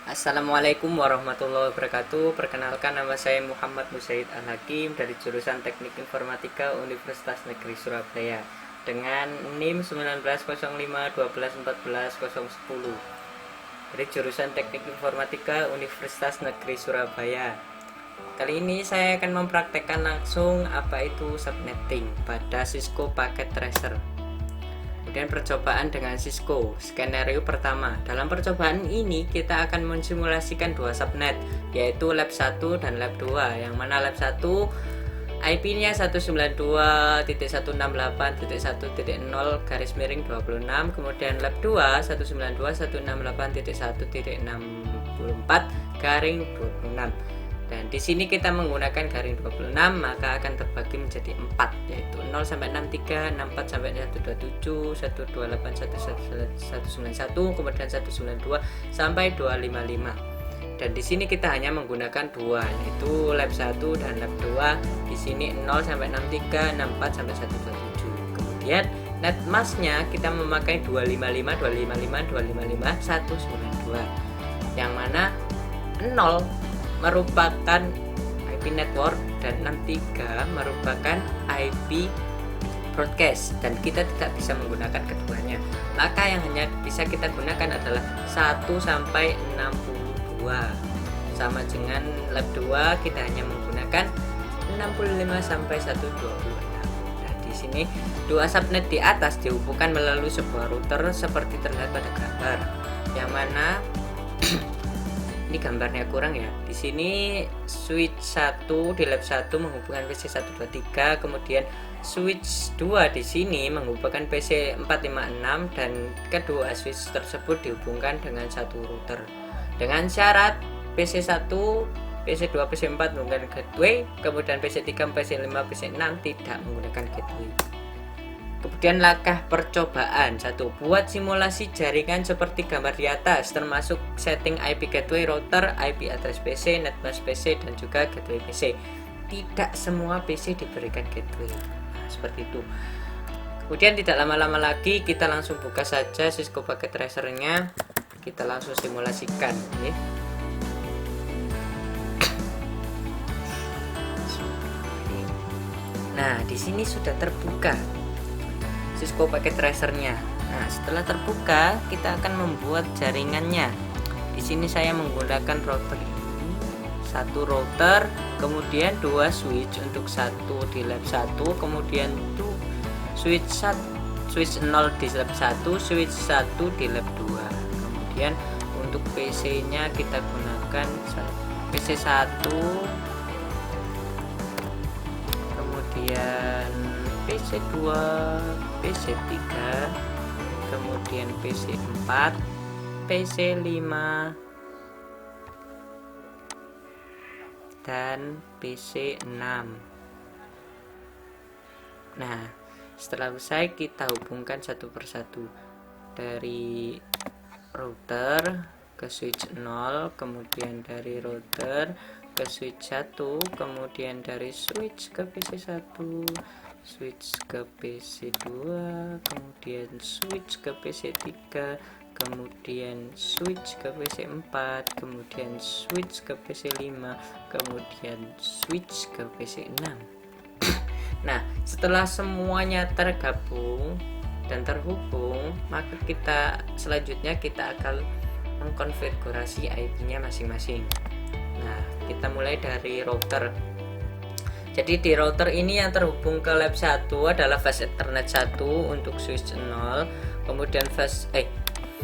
Assalamualaikum warahmatullahi wabarakatuh. Perkenalkan, nama saya Muhammad Musaid Al-Hakim dari jurusan Teknik Informatika Universitas Negeri Surabaya dengan NIM 1905 12 14 010 dari jurusan Teknik Informatika Universitas Negeri Surabaya. Kali ini saya akan mempraktekkan langsung apa itu subnetting pada Cisco Packet Tracer. Kemudian percobaan dengan Cisco. Skenario pertama, dalam percobaan ini kita akan mensimulasikan dua subnet, yaitu lab 1 dan lab 2, yang mana lab 1 IP-nya 192.168.1.0/26, kemudian lab 2 192.168.1.164/26. Dan di sini kita menggunakan garing 26, maka akan terbagi menjadi 4, yaitu 0 sampai 63, 64 sampai 127, 128, 191, kemudian 192 sampai 255. Dan di sini kita hanya menggunakan dua, yaitu lab 1 dan lab 2. Di sini 0 sampai 63, 64 sampai 127. Kemudian net masknya kita memakai 255, 255, 255, 192. Yang mana 0 merupakan IP network dan 63 merupakan IP broadcast, dan kita tidak bisa menggunakan keduanya. Maka yang hanya bisa kita gunakan adalah 1 sampai 62. Sama dengan lab 2 kita hanya menggunakan 65 sampai 126. Nah, di sini dua subnet di atas dihubungkan melalui sebuah router seperti terlihat pada gambar. Yang mana ini gambarnya kurang ya. Di sini switch 1 di lab 1 menghubungkan PC 123, kemudian switch 2 di sini menghubungkan PC 456, dan kedua switch tersebut dihubungkan dengan satu router. Dengan syarat PC 1, PC 2, PC 4 menggunakan gateway, kemudian PC 3, PC 5, PC 6 tidak menggunakan gateway. Kemudian langkah percobaan 1. Buat simulasi jaringan seperti gambar di atas, termasuk setting IP gateway router, IP address PC, netmask PC, dan juga gateway PC. Tidak semua PC diberikan gateway. Nah, seperti itu. Kemudian tidak lama-lama lagi, kita langsung buka saja Cisco Packet Tracer-nya. Kita langsung simulasikan ya. Nah, di sini sudah terbuka Cisco Packet Tracer-nya. Nah, setelah terbuka, kita akan membuat jaringannya. Di sini saya menggunakan router ini, satu router, kemudian dua switch, untuk satu di lab 1, kemudian tuh switch 0 di lab 1, switch 1 di lab 2. Kemudian untuk PC-nya kita gunakan PC 1, kemudian PC 2, PC 3, kemudian PC 4, PC 5, dan PC 6. Nah, setelah usai kita hubungkan satu persatu dari router ke switch 0, kemudian dari router ke switch 1, kemudian dari switch ke PC 1, switch ke PC 2, kemudian switch ke PC 3, kemudian switch ke PC 4, kemudian switch ke PC 5, kemudian switch ke PC 6. Nah, setelah semuanya tergabung dan terhubung, maka selanjutnya kita akan mengkonfigurasi IP-nya masing-masing. Nah, kita mulai dari router. Jadi di router ini yang terhubung ke lab 1 adalah fast ethernet 1 untuk switch 0, kemudian fast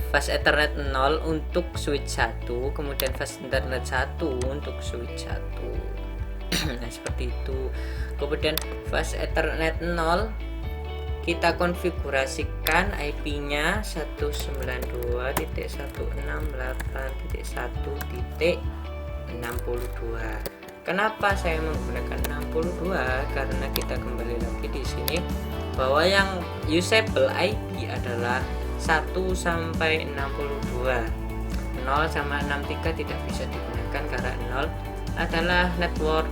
ethernet 0 untuk switch 1, kemudian fast ethernet 1 untuk switch 1. Nah, seperti itu. Kemudian fast ethernet 0 kita konfigurasikan IP-nya 192.168.1.62. Kenapa saya menggunakan 62? Karena kita kembali lagi di sini bahwa yang usable IP adalah 1 sampai 62. 0 sama 63 tidak bisa digunakan karena 0 adalah network,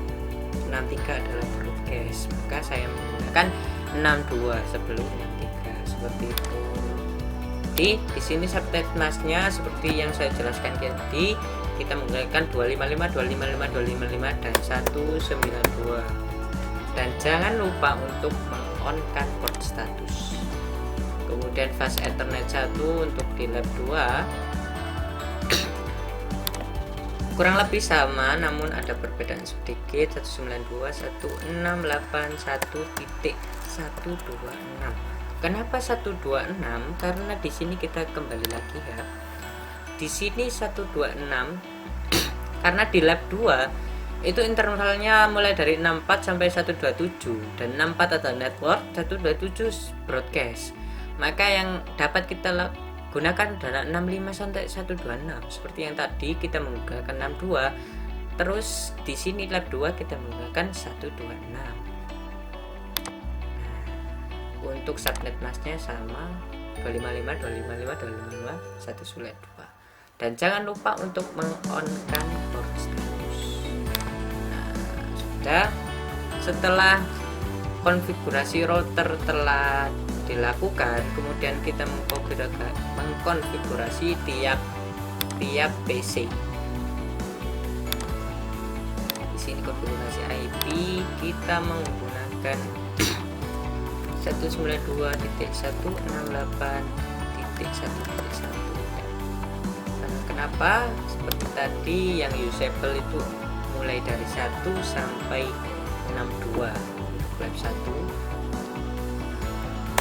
63 adalah broadcast. Maka saya menggunakan 62 sebelum 63, seperti itu. tadi di sini subnet masknya seperti yang saya jelaskan tadi, kita menggunakan 255 dan 192. Dan jangan lupa untuk meng-on-kan port status. Kemudian fast ethernet 1 untuk di lab 2 kurang lebih sama, namun ada perbedaan sedikit. 192.168.1.126. Kenapa 126? Karena di sini kita kembali lagi ya. Di sini 126 karena di lab 2 itu intervalnya mulai dari 64 sampai 127, dan 64 adalah network, 127 broadcast. Maka yang dapat kita gunakan adalah 65 sampai 126. Seperti yang tadi kita menggunakan 62, terus di sini lab 2 kita menggunakan 126. Untuk subnet masknya sama 255 2. Dan jangan lupa untuk meng-on-kan port status. Sudah. Setelah konfigurasi router telah dilakukan, kemudian kita mengkonfigurasi tiap PC. Di sini konfigurasi IP kita menggunakan 192.168.1.1. Kenapa? Seperti tadi yang usable itu mulai dari 1 sampai 62 lab 1,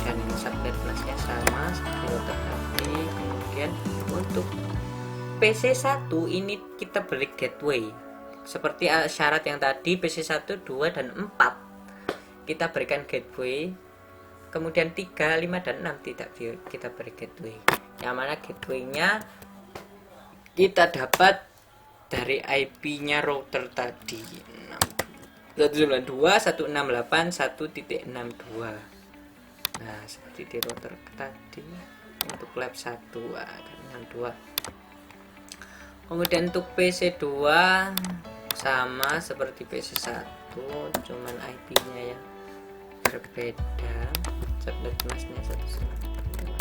dan subnet masknya sama seperti router tadi. Kemudian untuk PC1 ini kita beri gateway seperti syarat yang tadi, PC1, 2, dan 4 kita berikan gateway. Kemudian 3, 5, dan 6 tidak kita beri gateway, yang mana gateway-nya kita dapat dari IP-nya router tadi 192.168.1.62. Nah, seperti di router tadi untuk lab 1 62. Kemudian untuk PC2 sama seperti PC1, cuman IP-nya yang berbeda. Subnet masknya 192.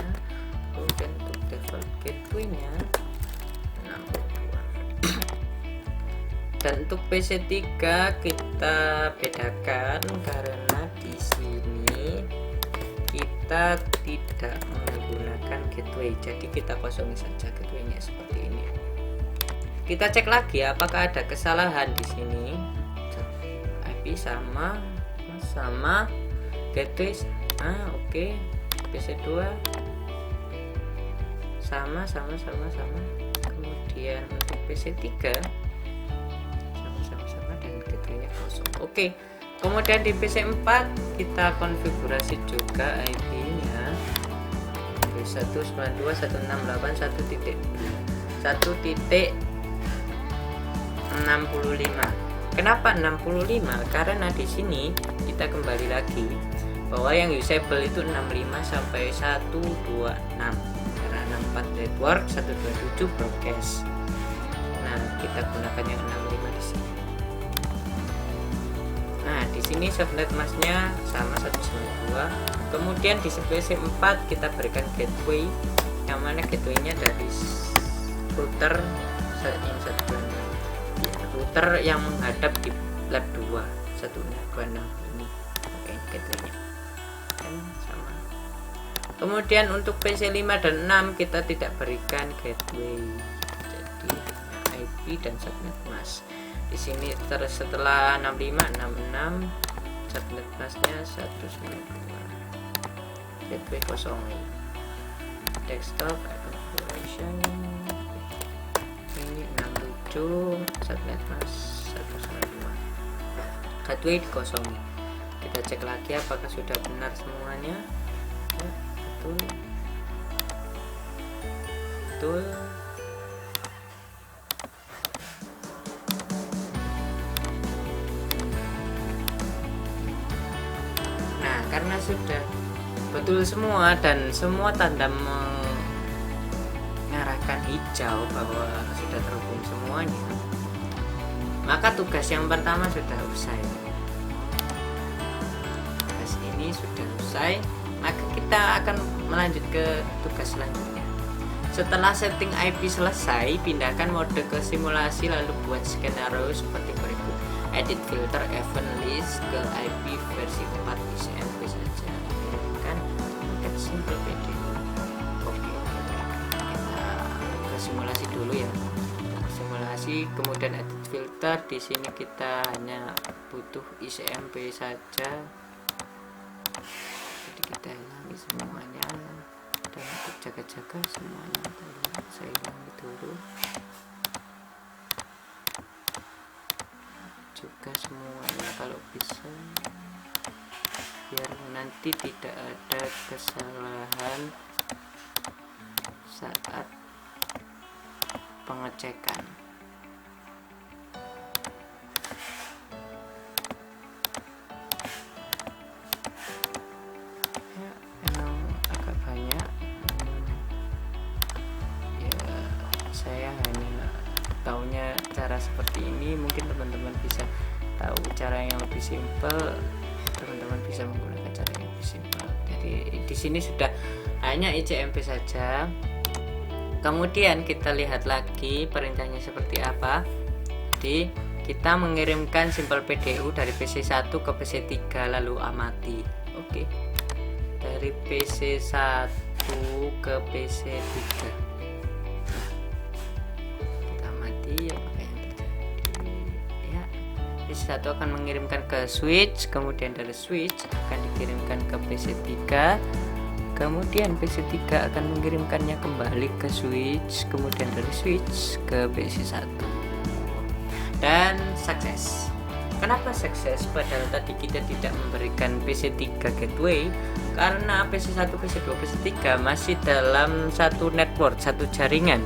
Kemudian untuk default gateway-nya 62. Dan untuk PC3 kita bedakan karena di sini kita tidak menggunakan gateway, jadi kita kosongi saja gateway-nya seperti ini. Kita cek lagi apakah ada kesalahan di sini. IP sama gateway. Oke. PC2 sama. Kemudian untuk PC3 sama dan gateway-nya kosong. Oke. Kemudian di PC4 kita konfigurasi juga IP-nya 192.168.1.65. Kenapa 65? Karena di sini kita kembali lagi bahwa yang usable itu 65 sampai 126. Karena 64 network, 127 broadcast. Nah, kita gunakan yang 65 di sini. Nah, di sini subnet masknya sama 192. Kemudian di PC4 kita berikan gateway, yang mana gateway-nya dari router yang 126. Router yang menghadap di lab 2 126 ini. Oke, gateway-nya kan sama. Kemudian untuk PC5 dan 6 kita tidak berikan gateway. Jadi IP dan subnet mask. Di sini setelah 65 66 subnet masknya 192. Gateway kosong. Desktop configuration. Ini 67 subnet mask 192. Gateway dikosongi. Kita cek lagi apakah sudah benar semuanya. Ya, betul. Nah, karena sudah betul semua dan semua tanda mengarahkan hijau bahwa sudah terhubung semuanya, maka tugas yang pertama sudah usai. Tugas ini sudah usai, maka kita akan melanjut ke tugas selanjutnya. Setelah setting IP selesai, pindahkan mode ke simulasi lalu buat skenario seperti berikut. Edit filter event list ke IP versi 4 ICMP saja. Kirimkan paket simple PDU. Oke, kita ke simulasi dulu ya. Simulasi, kemudian edit filter. Di sini kita hanya butuh ICMP saja. Jadi kita hilangi semuanya. Dan untuk jaga-jaga semuanya saya hilangi dulu juga semuanya kalau bisa, biar nanti tidak ada kesalahan saat pengecekan. Ya, emang agak banyak. Saya hanya taunya cara seperti ini, mungkin teman-teman bisa tahu cara yang lebih simpel, teman-teman bisa menggunakan cara yang lebih simpel. Jadi di sini sudah hanya ICMP saja. Kemudian kita lihat lagi perintahnya seperti apa. Jadi kita mengirimkan simple PDU dari PC1 ke PC3 lalu amati. Oke. Dari PC1 ke PC3. PC1 akan mengirimkan ke switch, kemudian dari switch akan dikirimkan ke PC3, kemudian PC3 akan mengirimkannya kembali ke switch, kemudian dari switch ke PC1 dan sukses. Kenapa sukses padahal tadi kita tidak memberikan PC3 gateway? Karena PC1, PC2, PC3 masih dalam satu network, satu jaringan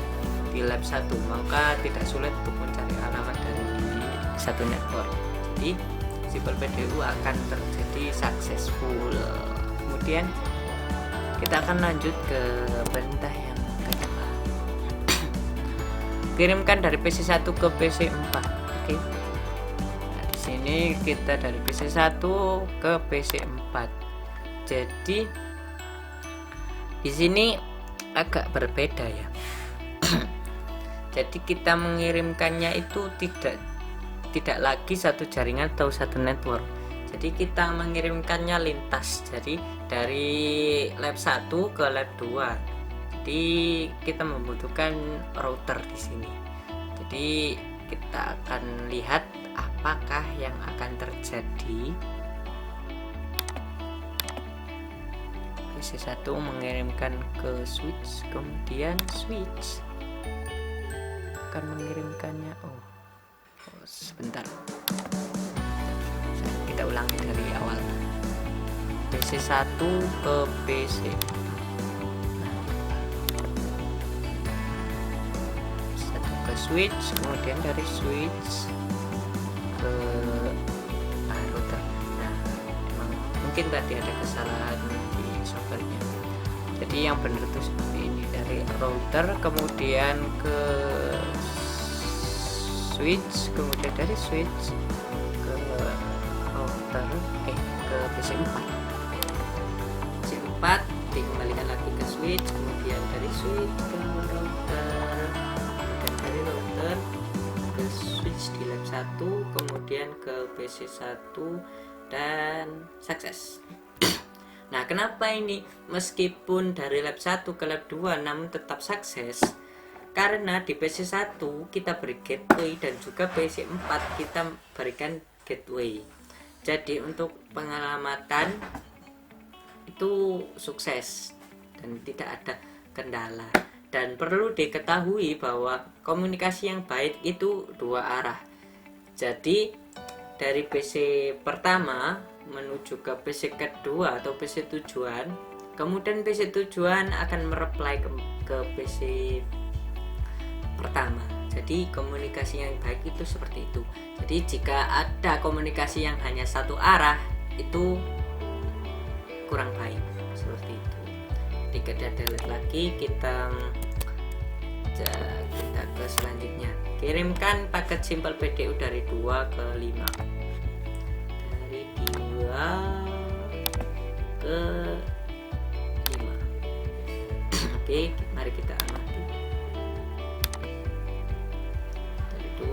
di lab 1, maka tidak sulit untuk mencari alamat dari satu network. Jadi simple PDU akan terjadi successful. Kemudian kita akan lanjut ke perintah yang kedua. Kirimkan dari PC1 ke PC4. Oke. Nah, di sini kita dari PC1 ke PC4. Jadi di sini agak berbeda ya. Jadi kita mengirimkannya itu tidak lagi satu jaringan atau satu network. Jadi kita mengirimkannya lintas. Jadi dari lab 1 ke lab 2. Jadi kita membutuhkan router di sini. Jadi kita akan lihat apakah yang akan terjadi. PC1 mengirimkan ke switch, kemudian switch akan mengirimkannya. Sebentar, kita ulangi dari awal. PC1 ke PC, satu ke switch, kemudian dari switch ke router. Nah, mungkin tadi ada kesalahan di softwarenya. Jadi yang benar itu seperti ini, dari router kemudian ke switch, kemudian dari switch ke router ke PC4. PC4 dikembalikan lagi ke switch, kemudian dari switch ke router, kemudian dari router ke switch di lab 1, kemudian ke PC1 dan sukses. Nah, kenapa ini meskipun dari lab 1 ke lab 2 namun tetap sukses? Karena di PC1 kita beri gateway dan juga PC4 kita berikan gateway. Jadi untuk penyelamatan itu sukses dan tidak ada kendala. Dan perlu diketahui bahwa komunikasi yang baik itu dua arah. Jadi dari PC pertama menuju ke PC kedua atau PC tujuan, kemudian PC tujuan akan mereply ke PC pertama. Jadi komunikasi yang baik itu seperti itu. Jadi jika ada komunikasi yang hanya satu arah itu kurang baik, seperti itu. Jika delete lagi, kita ke selanjutnya. Kirimkan paket simple PDU dari 2 ke 5. Dari 2 ke 5. Oke, mari kita amati.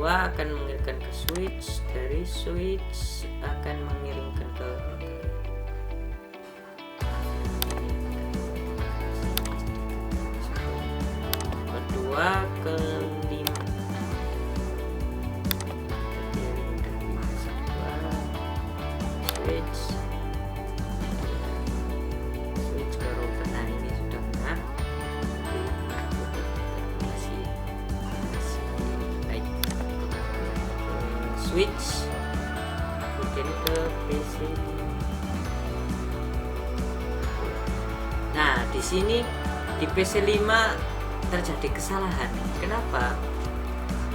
kedua akan mengirimkan ke switch, dari switch akan mengirimkan ke kedua ke 5, switch ke router. Nah ini sudah benar, masih baik. Switch kemudian ke PC. Nah di sini di PC 5 terjadi kesalahan. Kenapa?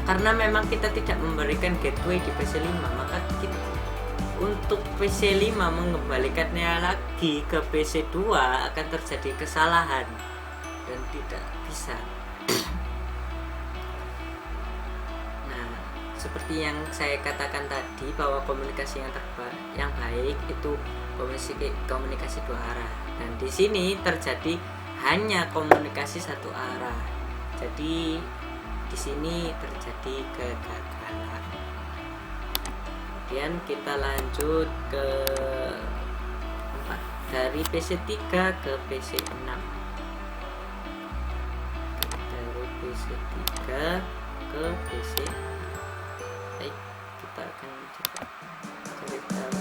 Karena memang kita tidak memberikan gateway di PC 5, maka kita, untuk PC 5 mengembalikannya lagi ke PC 2 akan terjadi kesalahan dan tidak bisa. Nah, seperti yang saya katakan tadi bahwa komunikasi yang baik itu komunikasi dua arah, dan di sini terjadi hanya komunikasi satu arah. Jadi di sini terjadi kegagalan. Kemudian kita lanjut ke 4, dari PC 3 ke PC 6. Dari PC 3 ke PC. Baik, kita akan coba cari tahu.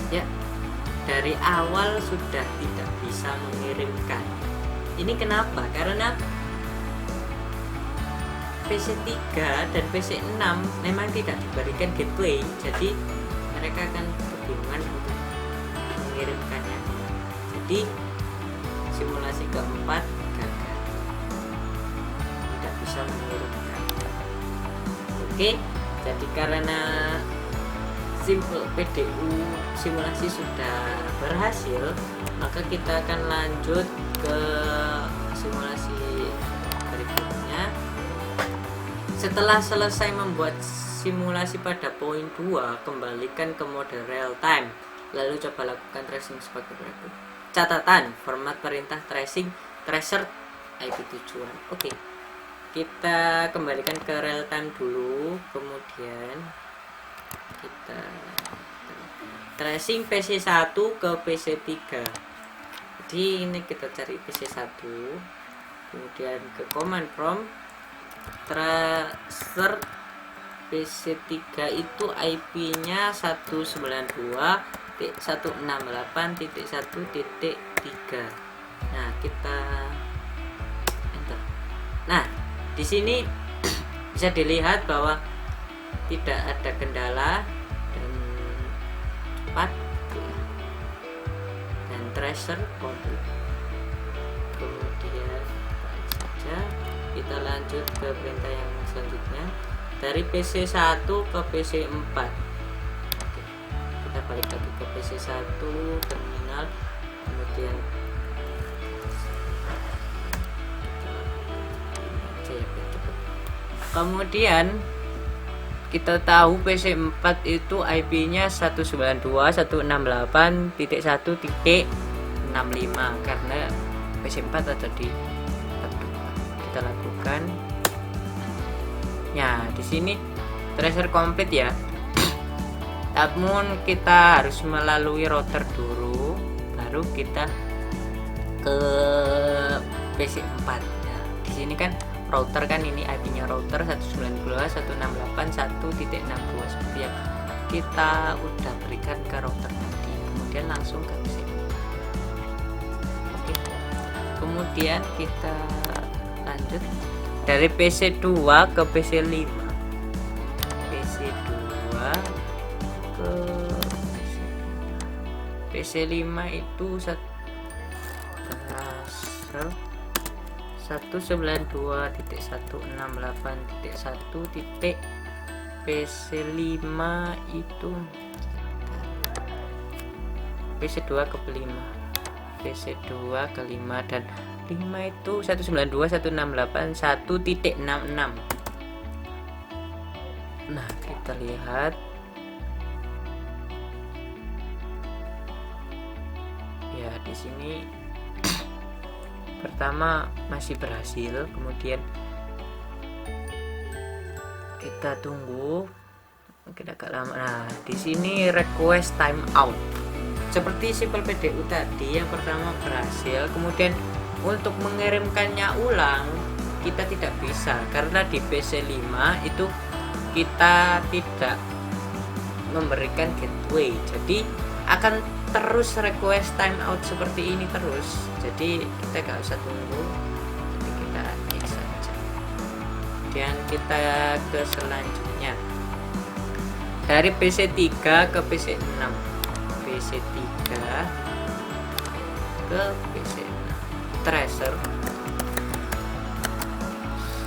Ya, dari awal sudah tidak bisa mengirimkan. Ini kenapa? Karena PC 3 dan PC 6 memang tidak diberikan gateway, jadi mereka akan kebingungan untuk mengirimkannya. Jadi simulasi keempat gagal, tidak bisa mengirimkan. Oke, jadi karena simple PDU simulasi sudah berhasil, maka kita akan lanjut ke simulasi berikutnya. Setelah selesai membuat simulasi pada poin 2, kembalikan ke mode real time, lalu coba lakukan tracing sebagai berikut. Catatan, format perintah tracing tracer IP tujuan. Oke, kita kembalikan ke real time dulu, kemudian kita tracing PC 1 ke PC 3. Jadi ini kita cari PC 1, kemudian ke command prompt tracer PC 3 itu IP-nya 192.168.1.3. Nah, kita enter. Nah, di sini bisa dilihat bahwa tidak ada kendala dan cepat, dan tracer komplit. Kemudian saja kita lanjut ke perintah yang selanjutnya, dari PC 1 ke PC 4. Oke, kita balik lagi ke PC 1 terminal, kemudian kita tahu PC 4 itu IP-nya 192.168.1.65 karena PC 4 ada di kita lakukan. Ya, di sini tracer komplit ya. Namun kita harus melalui router dulu, baru kita ke PC 4. Nah, di sini kan router kan ini IP-nya router 192.168.1.62 seperti yang kita udah berikan ke router tadi. Kemudian langsung ke PC. Oke. Kemudian kita lanjut dari PC 2 ke PC 5. PC 2 ke PC 5 itu 192.168.1. PC 5 itu PC 2 ke 5, PC 2 ke 5, dan 5 itu 192.168.1.66. Nah, kita lihat ya, di sini pertama masih berhasil, kemudian Kita tunggu mungkin agak lama. Nah, di sini request time out. Seperti Simple PDU tadi, yang pertama berhasil, kemudian untuk mengirimkannya ulang kita tidak bisa karena di PC5 itu kita tidak memberikan gateway, jadi akan terus request timeout seperti ini terus, jadi kita gak usah tunggu, jadi kita next saja. Kemudian kita ke selanjutnya dari PC3 ke PC6, PC3 ke PC6, tracer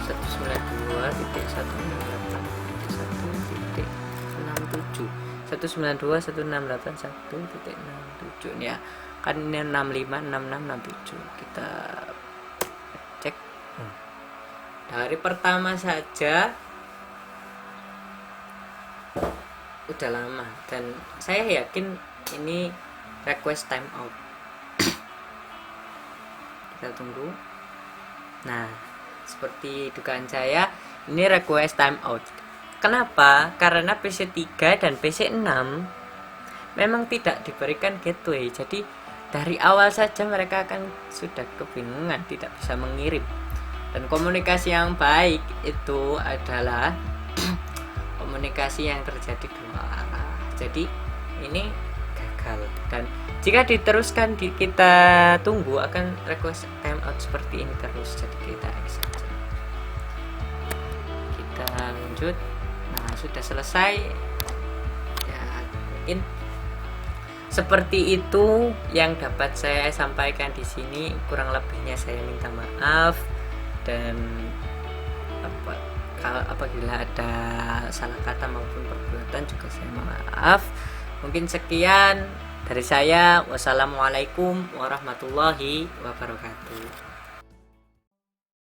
192.1.1.168.1.168.1.167 nih ya, kan ini 656667. Kita cek dari pertama saja udah lama dan saya yakin ini request timeout. Kita tunggu. Nah, seperti dugaan saya, ini request timeout. Kenapa? Karena PC3 dan PC6 memang tidak diberikan gateway. Jadi dari awal saja mereka akan sudah kebingungan, tidak bisa mengirim. Dan komunikasi yang baik itu adalah komunikasi yang terjadi dua arah. Jadi ini gagal. Dan jika diteruskan kita tunggu akan request timeout seperti ini terus. Jadi kita X saja. Kita lanjut. Nah, sudah selesai. Ya, mungkin seperti itu yang dapat saya sampaikan di sini. Kurang lebihnya saya minta maaf, dan apabila ada salah kata maupun perbuatan juga saya maaf. Mungkin sekian dari saya. Wassalamualaikum warahmatullahi wabarakatuh.